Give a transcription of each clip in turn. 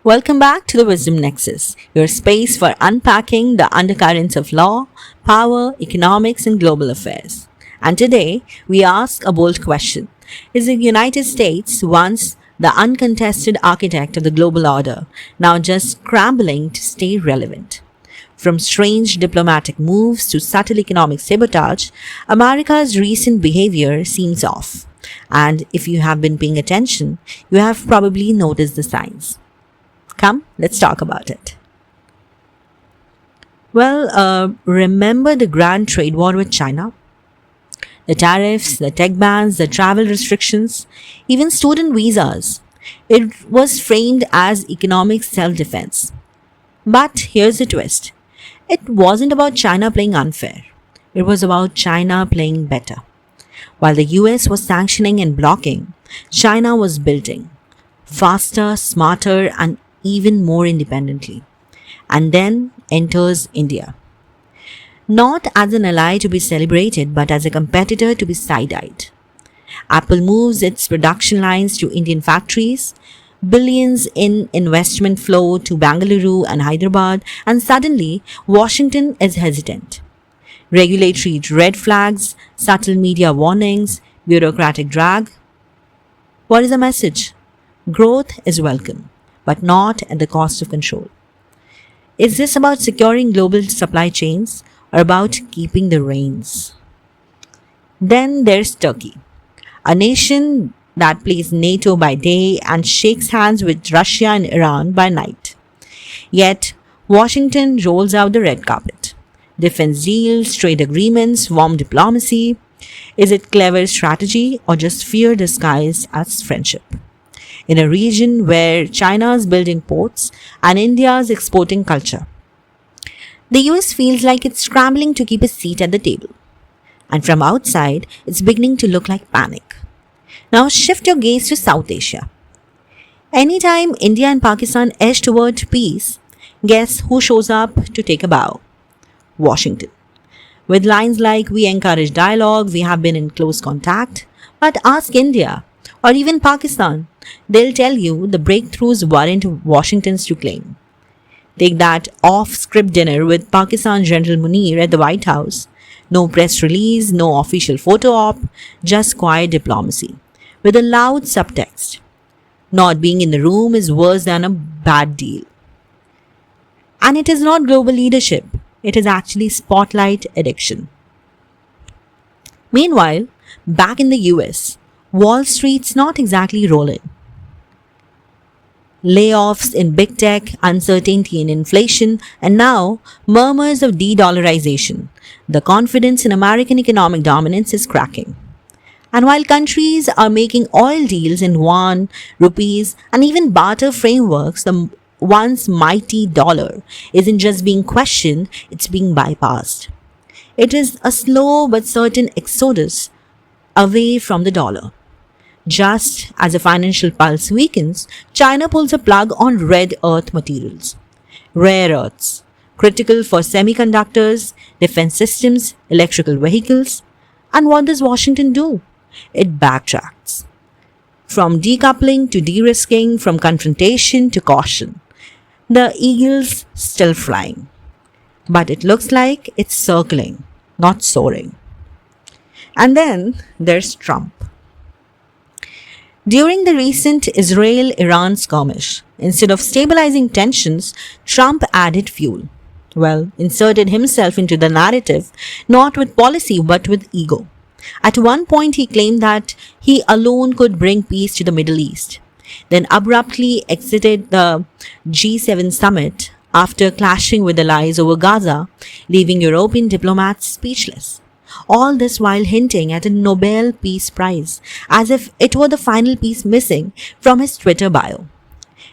Welcome back to the Wisdom Nexus, your space for unpacking the undercurrents of law, power, economics, and global affairs. And today, we ask a bold question. Is the United States, once the uncontested architect of the global order, now just scrambling to stay relevant? From strange diplomatic moves to subtle economic sabotage, America's recent behavior seems off. And if you have been paying attention, you have probably noticed the signs. Come, let's talk about it. Remember the grand trade war with China? The tariffs, the tech bans, the travel restrictions, even student visas. It was framed as economic self-defense. But here's the twist. It wasn't about China playing unfair. It was about China playing better. While the US was sanctioning and blocking, China was building. Faster, smarter, and even more independently. And then enters India. Not as an ally to be celebrated, but as a competitor to be side-eyed. Apple moves its production lines to Indian factories, billions in investment flow to Bangalore and Hyderabad, and suddenly Washington is hesitant. Regulatory red flags, subtle media warnings, bureaucratic drag. What is the message? Growth is welcome, but not at the cost of control. Is this about securing global supply chains or about keeping the reins? Then there's Turkey, a nation that plays NATO by day and shakes hands with Russia and Iran by night. Yet, Washington rolls out the red carpet. Defense deals, trade agreements, warm diplomacy. Is it clever strategy or just fear disguised as friendship? In a region where China is building ports and India is exporting culture, the US feels like it's scrambling to keep a seat at the table. And from outside, it's beginning to look like panic. Now shift your gaze to South Asia. Anytime India and Pakistan edge toward peace, guess who shows up to take a bow? Washington. With lines like, "We encourage dialogue, we have been in close contact," but ask India or even Pakistan, they'll tell you the breakthroughs weren't Washington's to claim. Take that off-script dinner with Pakistan General Munir at the White House. No press release, no official photo op, just quiet diplomacy with a loud subtext. Not being in the room is worse than a bad deal. And it is not global leadership. It is actually spotlight addiction. Meanwhile, back in the US, Wall Street's not exactly rolling. Layoffs in big tech, uncertainty in inflation, and now murmurs of de-dollarization. The confidence in American economic dominance is cracking. And while countries are making oil deals in yuan, rupees, and even barter frameworks, the once mighty dollar isn't just being questioned, it's being bypassed. It is a slow but certain exodus away from the dollar. Just as a financial pulse weakens, China pulls a plug on rare earth materials. Rare earths, critical for semiconductors, defense systems, electrical vehicles. And what does Washington do? It backtracks. From decoupling to de-risking, from confrontation to caution. The eagle's still flying. But it looks like it's circling, not soaring. And then there's Trump. During the recent Israel-Iran skirmish, instead of stabilizing tensions, Trump added fuel. Inserted himself into the narrative, not with policy but with ego. At one point, he claimed that he alone could bring peace to the Middle East, then abruptly exited the G7 summit after clashing with allies over Gaza, leaving European diplomats speechless. All this while hinting at a Nobel Peace Prize, as if it were the final piece missing from his Twitter bio.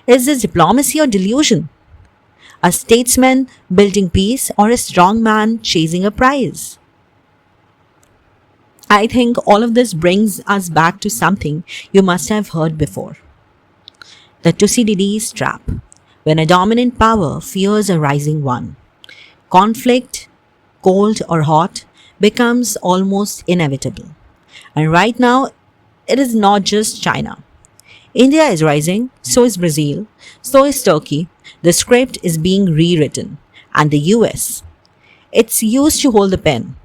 Is this diplomacy or delusion? A statesman building peace or a strong man chasing a prize? I think all of this brings us back to something you must have heard before. The Thucydides trap, when a dominant power fears a rising one. Conflict, cold or hot, becomes almost inevitable. And right now, it is not just China. India is rising, so is Brazil, so is Turkey. The script is being rewritten. And the US. It's used to hold the pen.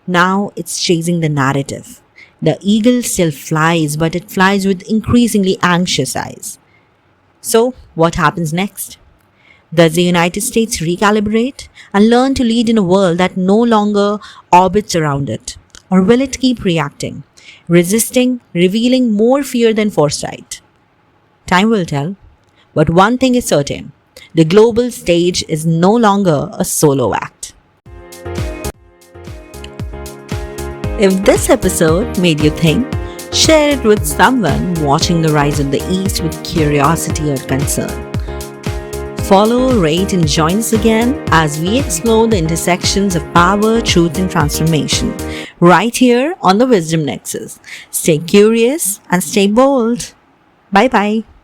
Now it's chasing the narrative. The eagle still flies, but it flies with increasingly anxious eyes. So, what happens next? Does the United States recalibrate and learn to lead in a world that no longer orbits around it? Or will it keep reacting, resisting, revealing more fear than foresight? Time will tell. But one thing is certain, the global stage is no longer a solo act. If this episode made you think, share it with someone watching the rise of the East with curiosity or concern. Follow, rate, and join us again as we explore the intersections of power, truth, and transformation right here on the Wisdom Nexus. Stay curious and stay bold. Bye bye.